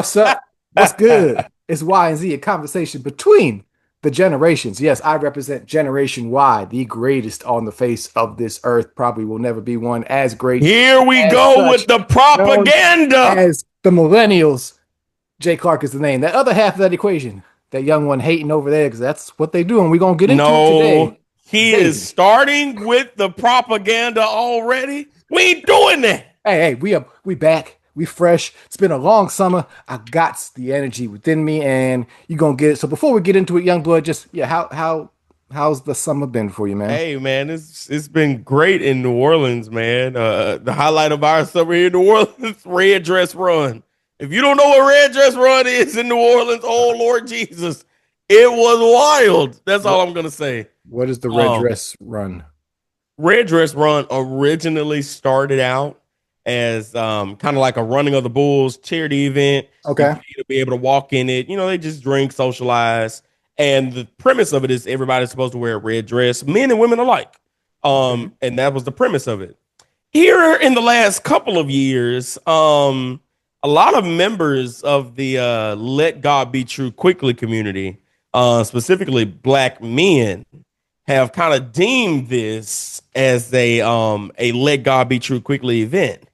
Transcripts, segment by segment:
What's up? What's good? It's Y and Z, a conversation between the generations. Yes, I represent Generation Y, the greatest on the face of this earth. Probably will never be one as great Here we as go such, with the known propaganda. as the Millennials. Jay Clark is the name. That other half of that equation, that young one hating over there, because that's what they do, and we're gonna get into it No, today. he is David. starting with the propaganda already. We ain't doing that. Hey, we back. We fresh. It's been a long summer. I got the energy within me, and you gonna get it. So before we get into it, young blood, just yeah, how's the summer been for you, man? Hey man, it's been great in New Orleans, man. The highlight of our summer here in New Orleans, Red Dress Run. If you don't know what Red Dress Run is in New Orleans, oh Lord Jesus, it was wild. That's all What I'm gonna say. what is the red Um, dress run? Red Dress Run originally started out as kind of like a running of the bulls charity event. You Okay. pay to be able to walk in it. You know, they just drink, socialize, and the premise of it is everybody's supposed to wear a red dress, men and women alike. Okay. And that was the premise of it. Here in the last couple of years, a lot of members of the "Let God Be True" quickly community, specifically Black men, have kind of deemed this as a let God be true quickly event.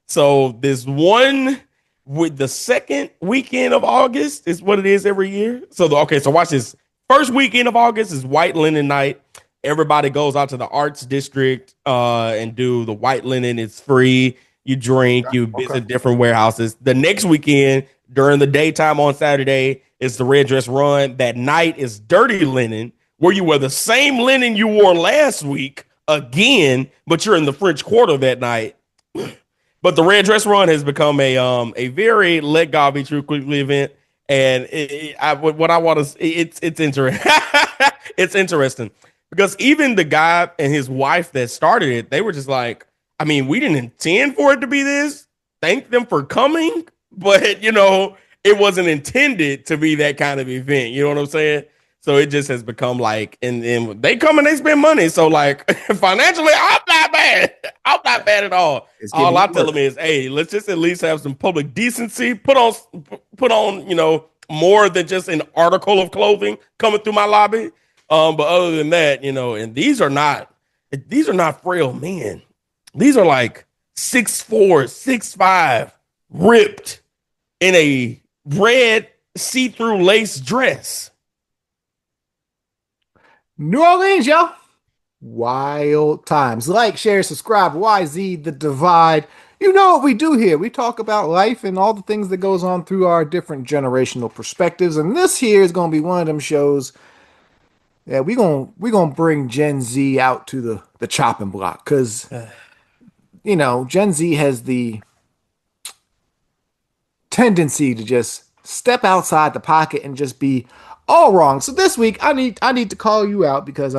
So this one with the second weekend of August is what it is every year. So watch this. First weekend of August is White Linen Night. Everybody goes out to the arts district and do the white linen. It's free. You drink, Okay. you Okay. visit different warehouses. The next weekend, during the daytime on Saturday, is the red dress run. That night is dirty linen, where you wear the same linen you wore last week again, but you're in the French Quarter that night. But the red dress run has become a very let God be true quickly event, and what I want to it's interesting. It's interesting because even the guy and his wife that started it, they were just like, I mean, we didn't intend for it to be this. Thank them for coming, but it wasn't intended to be that kind of event. You know what I'm saying? So it just has become like, and they come and they spend money. So like financially, I'm not bad. I'm not bad at all. It's All giving I you tell them work. is, hey, let's just at least have some public decency. Put on, more than just an article of clothing coming through my lobby. But other than that, and these are not frail men. These are like 6'4", 6'5", ripped in a red see-through lace dress. New Orleans, y'all. Wild times. Like, share, subscribe. YZ The Divide. You know what we do here. We talk about life and all the things that goes on through our different generational perspectives. And this here is gonna be one of them shows that we gonna bring Gen Z out to the chopping block. Cause Gen Z has the tendency to just step outside the pocket and just be all wrong. So this week I need to call you out because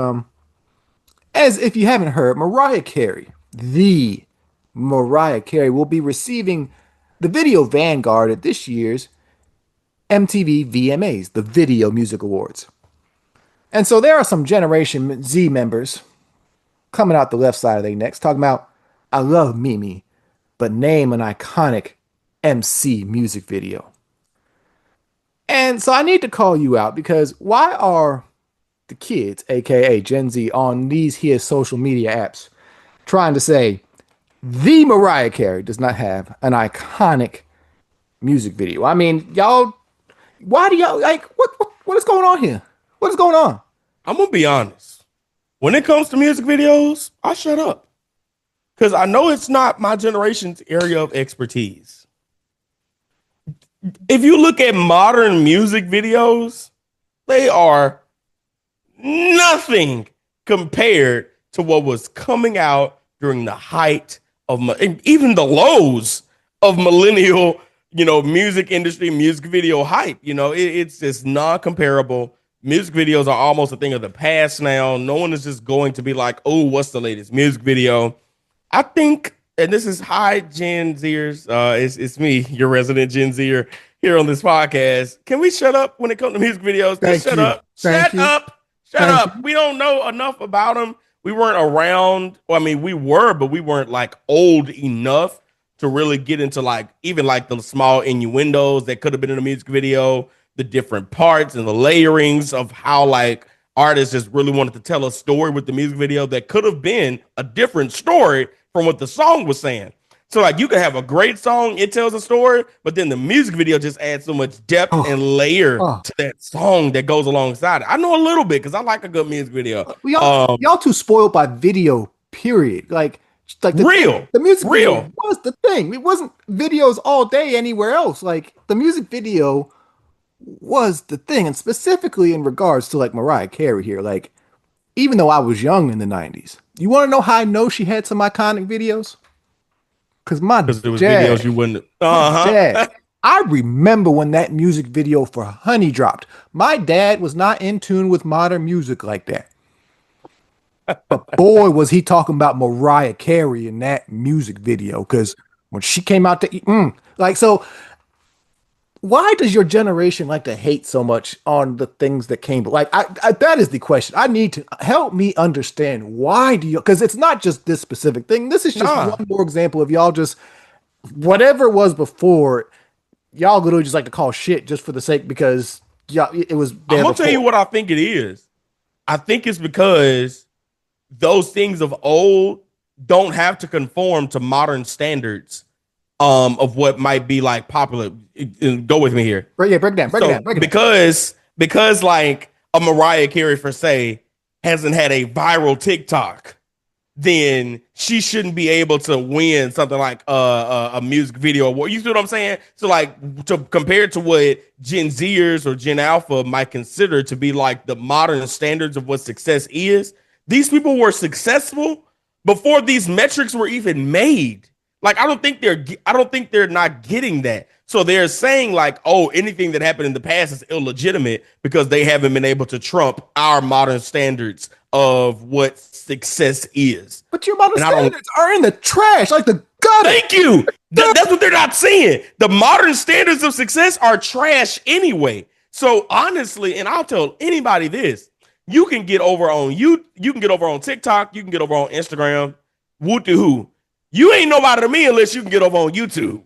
as if you haven't heard, the Mariah Carey will be receiving the Video Vanguard at this year's MTV VMAs, the Video Music Awards. And so there are some Generation Z members coming out the left side of their necks talking about, I love Mimi, but name an iconic MC music video. And so I need to call you out because why are the kids, aka Gen Z, on these here social media apps trying to say the Mariah Carey does not have an iconic music video? I mean, y'all, why do y'all like what is going on here? What is going on? I'm gonna be honest. When it comes to music videos, I shut up because I know it's not my generation's area of expertise. If you look at modern music videos, they are nothing compared to what was coming out during the height of and even the lows of millennial, music industry, music video hype. It's just non-comparable. Music videos are almost a thing of the past now. No one is just going to be like, oh, what's the latest music video? I think, and this is hi Gen Zers, it's me, your resident Gen Zer here on this podcast. Can we shut up when it comes to music videos? Just Thank shut you. up, Thank shut you. up, shut Thank up. you. We don't know enough about them. We weren't around. Well, I mean, we were, but we weren't like old enough to really get into like even like the small innuendos that could have been in a music video, the different parts and the layerings of how like artists just really wanted to tell a story with the music video that could have been a different story from what the song was saying. So like you can have a great song, it tells a story, but then the music video just adds so much depth and Oh, layer oh. to that song that goes alongside it. I know a little bit because I like a good music video. We all y'all too spoiled by video, period. Like Real, the music video real. was the thing. It wasn't videos all day anywhere else. Like the music video was the thing, and specifically in regards to like Mariah Carey here. Like even though I was young in the 90s, you want to know how I know she had some iconic videos? Because Because there was videos you wouldn't. my Uh dad, huh. I remember when that music video for Honey dropped. My dad was not in tune with modern music like that. But boy, was he talking about Mariah Carey in that music video. Because when she came out like, so why does your generation like to hate so much on the things that came? Like, that is the question. I need to help me understand why do you? Because it's not just this specific thing. This is just Nah, one more example of y'all just whatever it was before. Y'all literally just like to call shit just for the sake because y'all it was I'm there gonna tell you before. what I think it is. I think it's because those things of old don't have to conform to modern standards of what might be like popular. Go with me here. Right? Yeah, break it down, break it down, So break it down. because like a Mariah Carey for say hasn't had a viral TikTok, then she shouldn't be able to win something like a music video award. You see what I'm saying? So like to compare to what Gen Zers or Gen Alpha might consider to be like the modern standards of what success is, these people were successful before these metrics were even made. Like I don't think they're not getting that. So they're saying like, oh, anything that happened in the past is illegitimate because they haven't been able to trump our modern standards of what success is. But your modern And I don't standards are in the trash, like the gutter. thank you. That's what they're not saying. The modern standards of success are trash anyway. So honestly, and I'll tell anybody this, you can get over on TikTok, you can get over on Instagram, whoop de who. You ain't nobody to me unless you can get over on YouTube.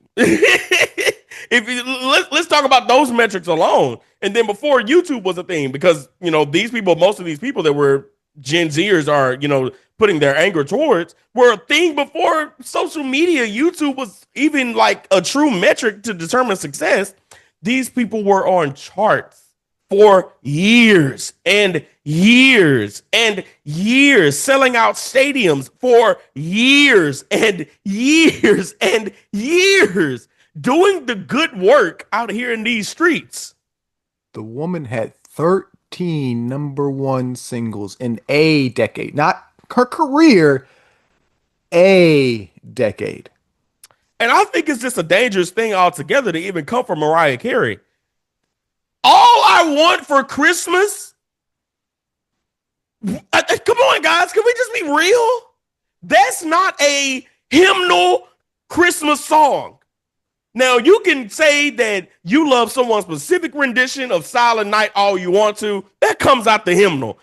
If you, let's talk about those metrics alone. And then before YouTube was a thing, because you know these people, most of these people that were Gen Zers are putting their anger towards were a thing before social media. YouTube was even like a true metric to determine success. These people were on charts for years and years and years, selling out stadiums for years and years and years, doing the good work out here in these streets. The woman had 13 number one singles in a decade, not her career, a decade. And I think it's just a dangerous thing altogether to even come from Mariah Carey. All I want for Christmas, come on, guys, can we just be real? That's not a hymnal Christmas song. Now, you can say that you love someone's specific rendition of Silent Night all you want to. That comes out the hymnal.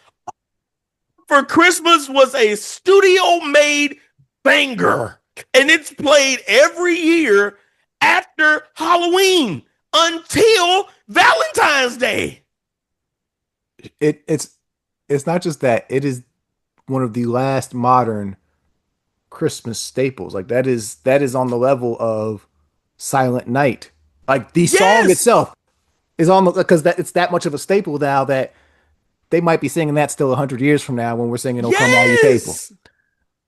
For Christmas was a studio made banger, and it's played every year after Halloween until Valentine's Day. It, it's not just that, it is one of the last modern Christmas staples. Like that is on the level of Silent Night. Like the song Yes, itself is on the because that it's that much of a staple now that they might be singing that still 100 years from now when we're singing "Oh Come All You Faithful." yes.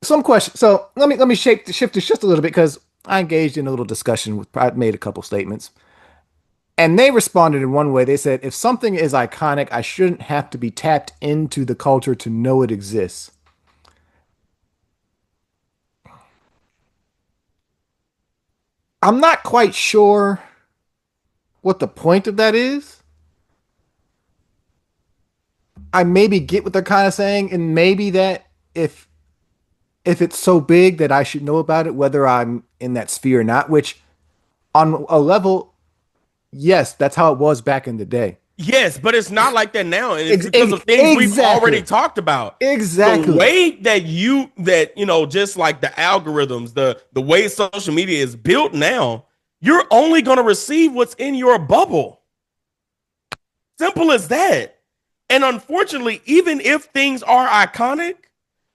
Some question. So let me shift this just a little bit because I engaged in a little discussion with. I made a couple statements, and they responded in one way. They said, "If something is iconic, I shouldn't have to be tapped into the culture to know it exists." I'm not quite sure what the point of that is. I maybe get what they're kind of saying, and maybe that if it's so big that I should know about it, whether I'm in that sphere or not, which on a level, yes, that's how it was back in the day. Yes, but it's not like that now, and it's because of things we've already Exactly. talked about. The Exactly. way that just like the algorithms, the way social media is built now, you're only going to receive what's in your bubble. Simple as that. And unfortunately, even if things are iconic,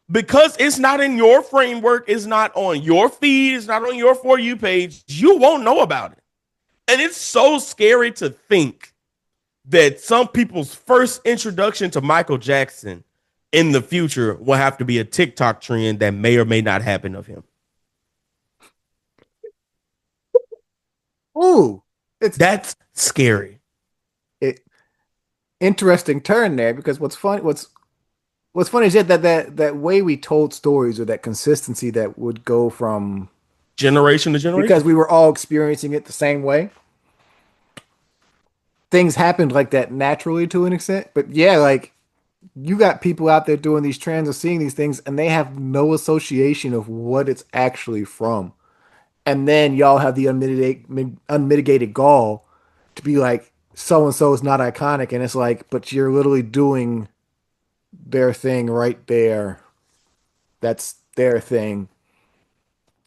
because it's not in your framework, it's not on your feed, it's not on your For You page, you won't know about it. And it's so scary to think that some people's first introduction to Michael Jackson in the future will have to be a TikTok trend that may or may not happen of him. Ooh, it's That's scary. it interesting turn there because what's funny is that way we told stories or that consistency that would go from Generation to generation. because we were all experiencing it the same way. Things happened like that naturally to an extent, but yeah, like you got people out there doing these trends or seeing these things and they have no association of what it's actually from. And then y'all have the unmitigated gall to be like, so and so is not iconic. And it's like, but you're literally doing their thing right there. That's their thing.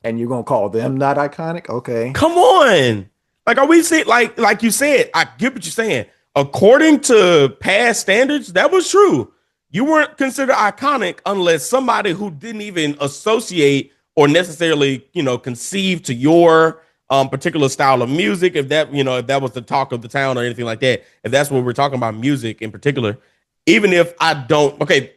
And you're going to call them not iconic? Okay. Come on. Like, are we saying, like you said, I get what you're saying. According to past standards, that was true. You weren't considered iconic unless somebody who didn't even associate or necessarily, conceive to your particular style of music, if that was the talk of the town or anything like that, if that's what we're talking about, music in particular, even if I don't, okay,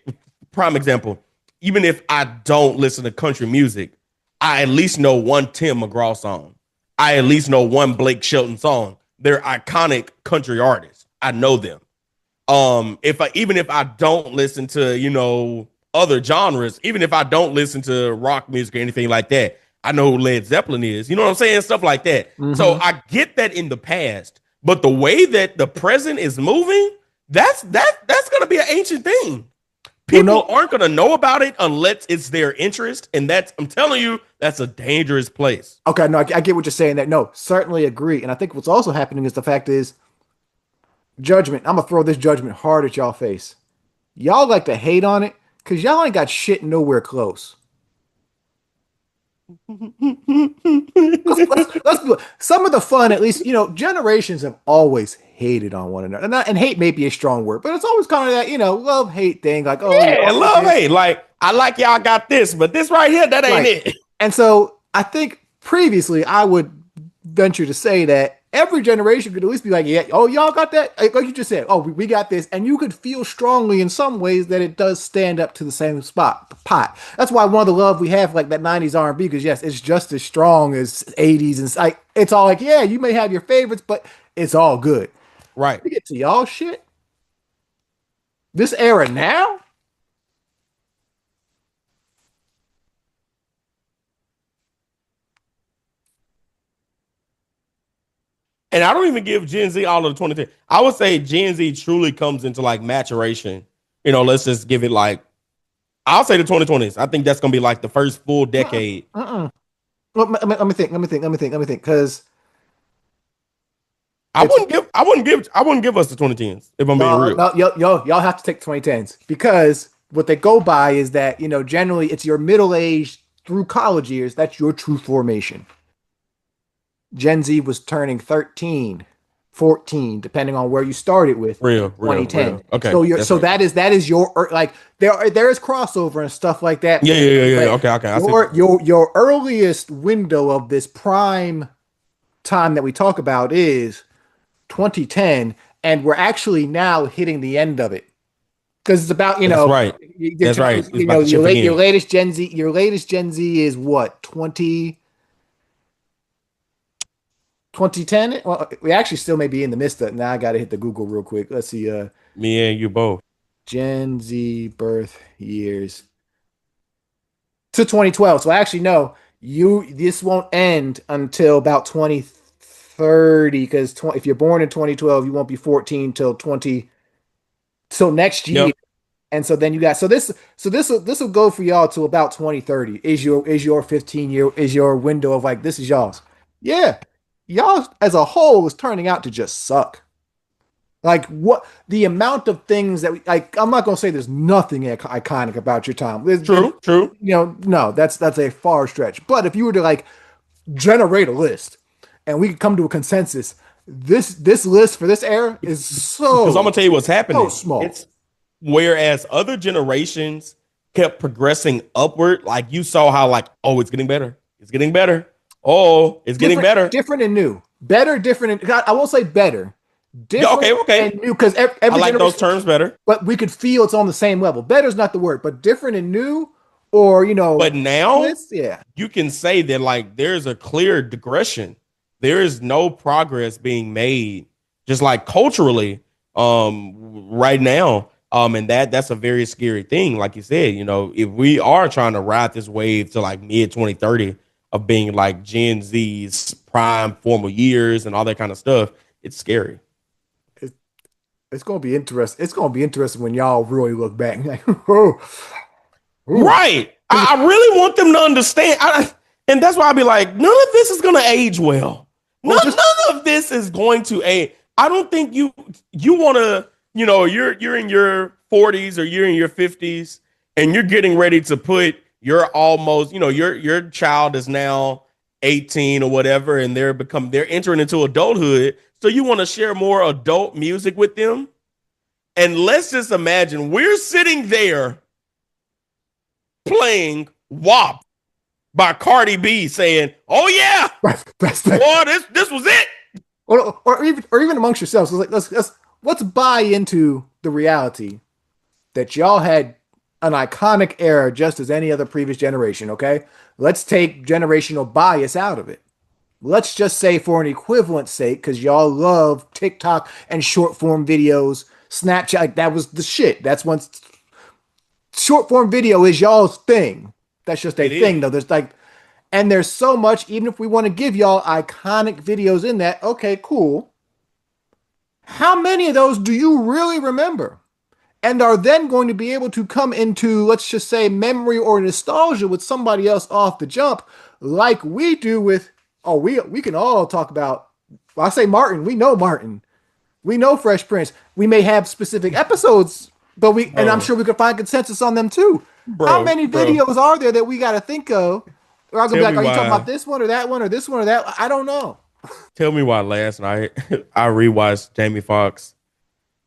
prime example, even if I don't listen to country music, I at least know one Tim McGraw song. I at least know one Blake Shelton song. They're iconic country artists. I know them. Even if I don't listen to, other genres, even if I don't listen to rock music or anything like that, I know who Led Zeppelin is. You know what I'm saying? Stuff like that. So Mm-hmm. I get that in the past, but the way that the present is moving, that's gonna be an ancient thing. Well, People no. aren't gonna know about it unless it's their interest, and I'm telling you, that's a dangerous place. Okay, no, I get what you're saying there. No, certainly agree. And I think what's also happening is the fact is judgment. I'm going to throw this judgment hard at y'all face. Y'all like to hate on it because y'all ain't got shit nowhere close. Some of the fun, at least, generations have always hated on one another. And hate may be a strong word, but it's always kind of that, love hate thing. Like, oh, Yeah, y'all did love this. hate. Like I like y'all got this, but this right here, that ain't Right. it. And so I think previously I would venture to say that every generation could at least be like, yeah, oh, y'all got that? Like you just said, oh, we got this. And you could feel strongly in some ways that it does stand up to the same pot. That's why one of the love we have like that 90s R&B, because yes, it's just as strong as 80s. And it's all like, yeah, you may have your favorites, but it's all good. Right. We get to y'all shit. This era now, And I don't even give Gen Z all of the 2010. I would say Gen Z truly comes into like maturation. Let's just give it like I'll say the 2020s. I think that's gonna be like the first full uh-uh, decade. uh-uh. Let me think. Because I it's wouldn't give I wouldn't give us the 2010s if I'm being no, real. no, y'all have to take 2010s because what they go by is that, generally it's your middle age through college years. That's your true formation. Gen Z was turning 13, 14, depending on where you started with Real, real, 2010. real. Okay, So that's right. that is your like there is crossover and stuff like that. Yeah, yeah, yeah, yeah. But Okay, okay. I see what your you're saying. your your earliest window of this prime time that we talk about is 2010, and we're actually now hitting the end of it because it's about That's right. you're That's talking right. It's about to shift your again. latest Gen Z is what 2010. Well, we actually still may be in the midst of now. I got to hit the Google real quick. Let's see. Me and you both. Gen Z birth years to 2012. So actually, no, this won't end until about 2030 because if you're born in 2012, you won't be 14 till 20 till next year. Yep. And so then you got this will go for y'all to about 2030 is your 15-year is your window of like this is y'all's. Yeah. Y'all as a whole is turning out to just suck. Like what the amount of things that we like. I'm not gonna say there's nothing iconic about your time. True, true. No, that's a far stretch. But if you were to like generate a list, and we could come to a consensus, this list for this era is Because I'm gonna tell you what's so happening. small. It's whereas other generations kept progressing upward, like you saw how like, oh, it's getting better. It's getting better. Oh, it's getting Different, better. different and new. Better, different. And, I won't say better. Yeah, Different okay, okay. and new because I every like those generation. terms better. But we could feel it's on the same level. Better is not the word, but different and new, or But now timeless. Yeah, you can say that like there's a clear digression. There is no progress being made, just like culturally, right now. And that's a very scary thing. Like you said, if we are trying to ride this wave to like mid 2030 of being like Gen Z's prime formal years and all that kind of stuff, it's scary. it's, it's gonna be interesting. It's gonna be interesting when y'all really look back. Like, oh, oh, Right. I really want them to understand. And that's why I'll be like, none of this is going to age well. well, just None of this is going to age. I don't think you want to, you're in your 40s or you're in your 50s and you're getting ready to put your almost, your child is now 18 or whatever and they're entering into adulthood. So you want to share more adult music with them? And let's just imagine we're sitting there playing WAP by Cardi B saying, "Oh yeah, that's boy, this was it." or even amongst yourselves. It's like let's buy into the reality that y'all had an iconic era just as any other previous generation. Okay, let's take generational bias out of it. Let's just say for an equivalent sake, because y'all love TikTok and short form videos, Snapchat, like that was the shit. That's once short form video is y'all's thing. That's just a It is. thing though. There's so much, even if we want to give y'all iconic videos in that, okay, cool. How many of those do you really remember? And are then going to be able to come into, let's just say, memory or nostalgia with somebody else off the jump, like we do with, oh, we can all talk about, well, I say Martin, we know Martin. We know Fresh Prince. We may have specific episodes, but and I'm Bro, sure we could find consensus on them too. How many bro. videos are there that we got to think of? Or I'm gonna be Tell like, me are you talking about why. this one or that one or this one or that? I don't know. Tell me why last night I rewatched Jamie Foxx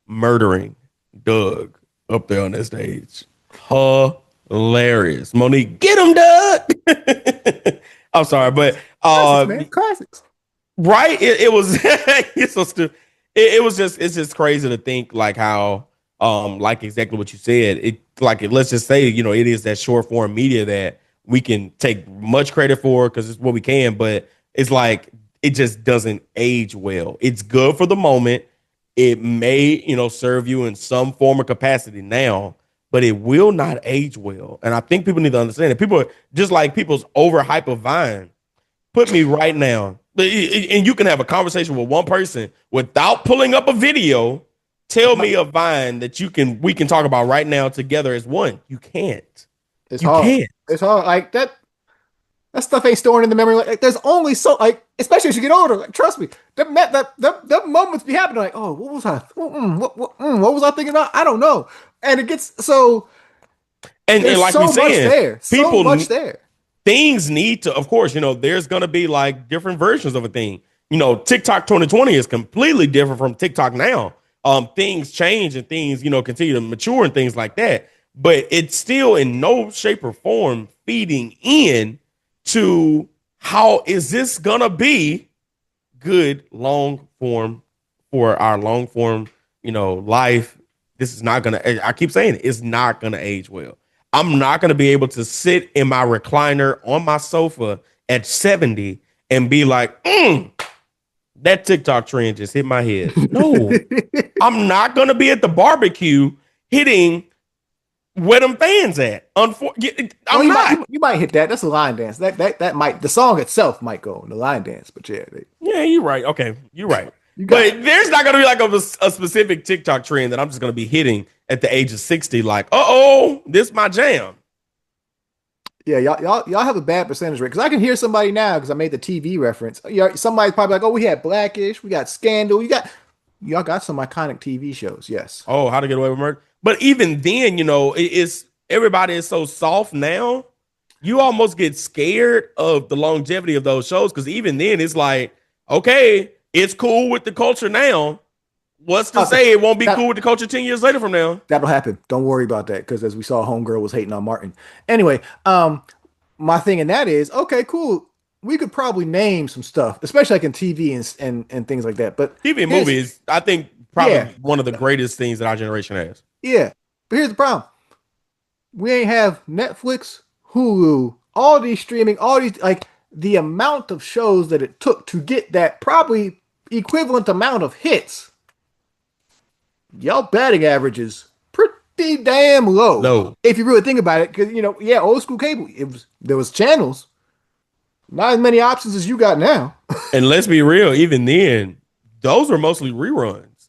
murdering Doug up there on that stage. Hilarious. Monique, get him, Doug. I'm sorry, but Classics, man, classics. right? It was it's so stupid. It's just crazy to think like how like exactly what you said. It like let's just say, it is that short form media that we can take much credit for because it's what we can, but it's like it just doesn't age well. It's good for the moment. It may, serve you in some form or capacity now, but it will not age well. And I think people need to understand it. People are just like people's overhype of Vine. Put me right now, and you can have a conversation with one person without pulling up a video. Tell me a Vine that we can talk about right now together as one. You can't. It's You hard. can't. It's hard. Like that stuff ain't stored in the memory. Like, there's only so like, especially as you get older. Like, trust me, the moments be happening. Like, oh, what was I? What was I thinking about? I don't know. And it gets so And there's like we so much saying, there, so much people there. things need to, of course, there's gonna be like different versions of a thing. TikTok 2020 is completely different from TikTok now. Things change and things, continue to mature and things like that. But it's still in no shape or form feeding in to how is this gonna be good long form for our long form, life. This is not gonna. I keep saying it, it's not gonna age well. I'm not gonna be able to sit in my recliner on my sofa at 70 and be like, that TikTok trend just hit my head. No, I'm not gonna be at the barbecue hitting where them fans at. Well, I'm not. you might hit that. That's a line dance. That might the song itself might go on the line dance. But yeah, Yeah, you're right. Okay, you're right. you got it. But there's not gonna be like a specific TikTok trend that I'm just gonna be hitting at the age of 60. Like, this my jam. Yeah, y'all have a bad percentage rate because I can hear somebody now because I made the TV reference. Yeah, somebody's probably like, "Oh, we had Blackish, we got Scandal, you got." Y'all got some iconic TV shows, yes. Oh, How to Get Away with Murder. But even then, it's everybody is so soft now. You almost get scared of the longevity of those shows because even then, it's like, okay, it's cool with the culture now. What's to Oh, say it won't be that cool with the culture 10 years later from now? that'll happen. Don't worry about that because as we saw, Homegirl was hating on Martin. Anyway, my thing in that is okay, cool. We could probably name some stuff, especially like in TV and things like that. But TV and here's movies, I think, yeah, probably one of the greatest things that our generation has. yeah. But here's the problem: we ain't have Netflix, Hulu, all these streaming, all these like the amount of shows that it took to get that probably equivalent amount of hits. Y'all batting average is pretty damn low No. if you really think about it. Because yeah, old school cable, there was channels, not as many options as you got now. And let's be real, even then, those were mostly reruns.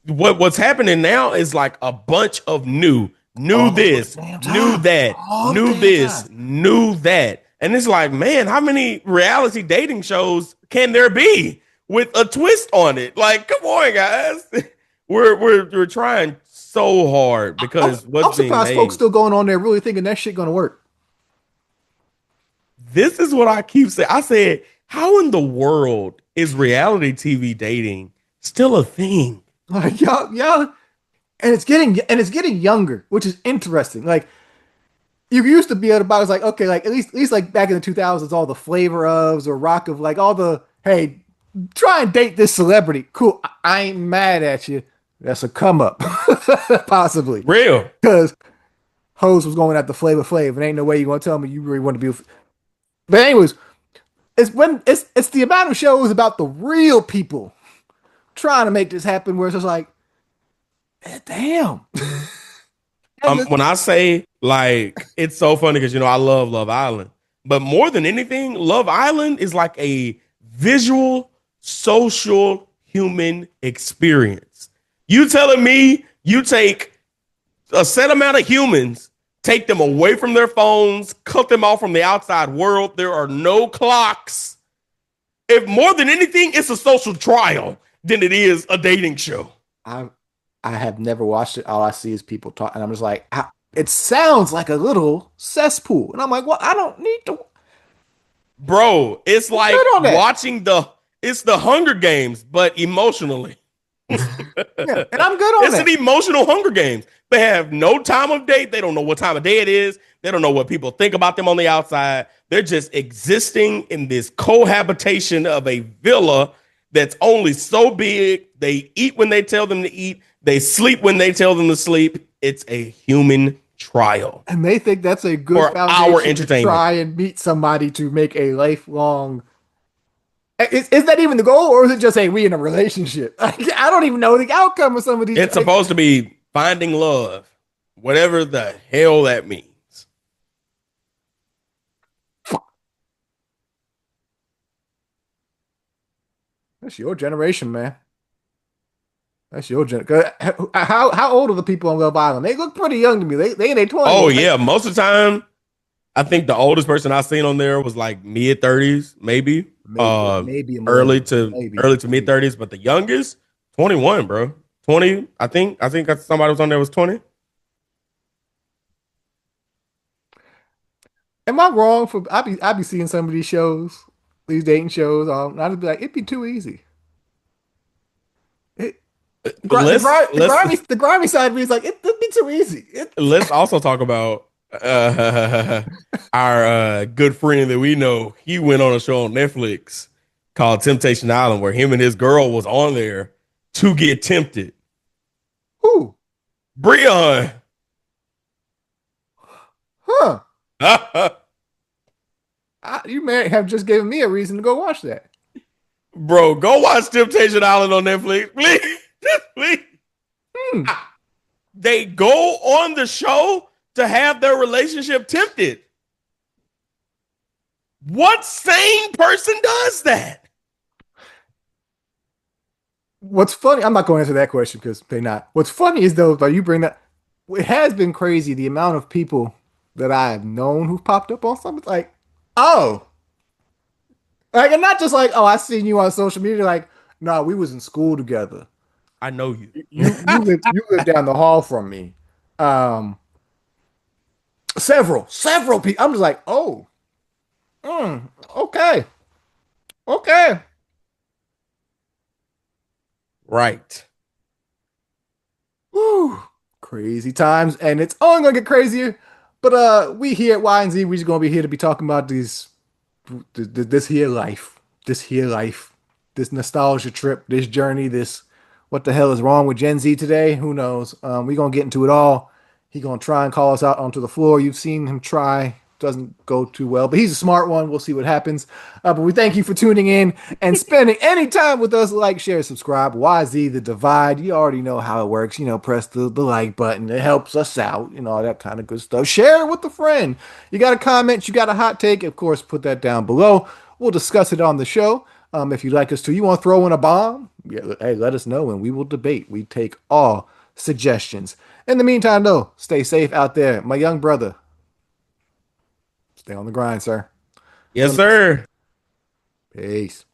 What's happening now is like a bunch of new All the this, damn new time, that, all the new damn this, time. new that. And it's like, man, how many reality dating shows can there be with a twist on it? Like, come on, guys. We're trying so hard I'm, because what's I'm being surprised folks made. still going on there really thinking that shit gonna work. This is what I keep saying. I said, how in the world is reality TV dating still a thing? Like y'all, and it's getting younger, which is interesting. Like you used to be able to buy, it's like okay, like at least like back in the 2000s, all the flavor ofs or rock of like all the hey, try and date this celebrity. Cool, I ain't mad at you. That's a come up, possibly, Real. because Hose was going at the Flavor Flav, and ain't no way you gonna tell me you really want to be. But anyways, it's the amount of shows about the real people trying to make this happen, where it's just like, damn. And When I say like it's so funny because I love Love Island, but more than anything, Love Island is like a visual, social, human experience. You telling me you take a set amount of humans, take them away from their phones, cut them off from the outside world. There are no clocks. If more than anything, it's a social trial than it is a dating show. I I have never watched it. All I see is people talk, and I'm just like, it sounds like a little cesspool, and I'm like, well, I don't need to. Bro, it's I'm like good on that. watching it's the Hunger Games, but emotionally. Yeah, and I'm good on It's an that. emotional Hunger Games. They have no time of date. They don't know what time of day it is. They don't know what people think about them on the outside. They're just existing in this cohabitation of a villa that's only so big. They eat when they tell them to eat. They sleep when they tell them to sleep. It's a human trial And they think that's a good for our foundation to entertainment. try and meet somebody to make a lifelong. Is that even the goal, or is it just hey, we in a relationship? Like, I don't even know the outcome of some of these. It's supposed to be finding love, whatever the hell that means. That's your generation, man. That's your gen. How old are the people on Love Island? They look pretty young to me. They in their Oh twenties, right? yeah, most of the time, I think the oldest person I seen on there was like mid 30s, maybe, Maybe a early millennial. to mid 30s. But the youngest, 21, bro, 20. I think somebody was on there was 20. Am I wrong for I be seeing some of these shows, these dating shows? I'd just be like, it'd be too easy. It, Let's the grimy side of me is like, it'd be too easy. let's also talk about our good friend that we know. He went on a show on Netflix called Temptation Island, where him and his girl was on there to get tempted. Who? Breon, Huh? You may have just given me a reason to go watch that. bro, go watch Temptation Island on Netflix, please. Please. Hmm. They go on the show to have their relationship tempted. What sane person does that? What's funny? I'm not going to answer that question because they not. What's funny is though, but you bring that. It has been crazy the amount of people that I have known who've popped up on something like, oh, like, and not just like, oh, I seen you on social media. Like, No, we was in school together. I know you. You lived down the hall from me. Um, several people. I'm just like, oh, okay, okay. Right. Whew. Crazy times, and it's only gonna get crazier. But we here at Y and Z, we just gonna be here to be talking about this here life, this here life, this nostalgia trip, this journey, this what the hell is wrong with Gen Z today? Who knows? We gonna get into it all. He gonna try and call us out onto the floor. You've seen him try. Doesn't go too well, but he's a smart one. We'll see what happens. But we thank you for tuning in and spending any time with us. Like, share, subscribe. YZ The Divide. You already know how it works. Press the like button. It helps us out. All that kind of good stuff. Share it with a friend. You got a comment, you got a hot take, of course, put that down below. We'll discuss it on the show. If you'd like us to, you want to throw in a bomb? Yeah, hey, let us know and we will debate. We take all suggestions. In the meantime, though, stay safe out there. My young brother, stay on the grind, sir. Yes, Till next. sir. Peace.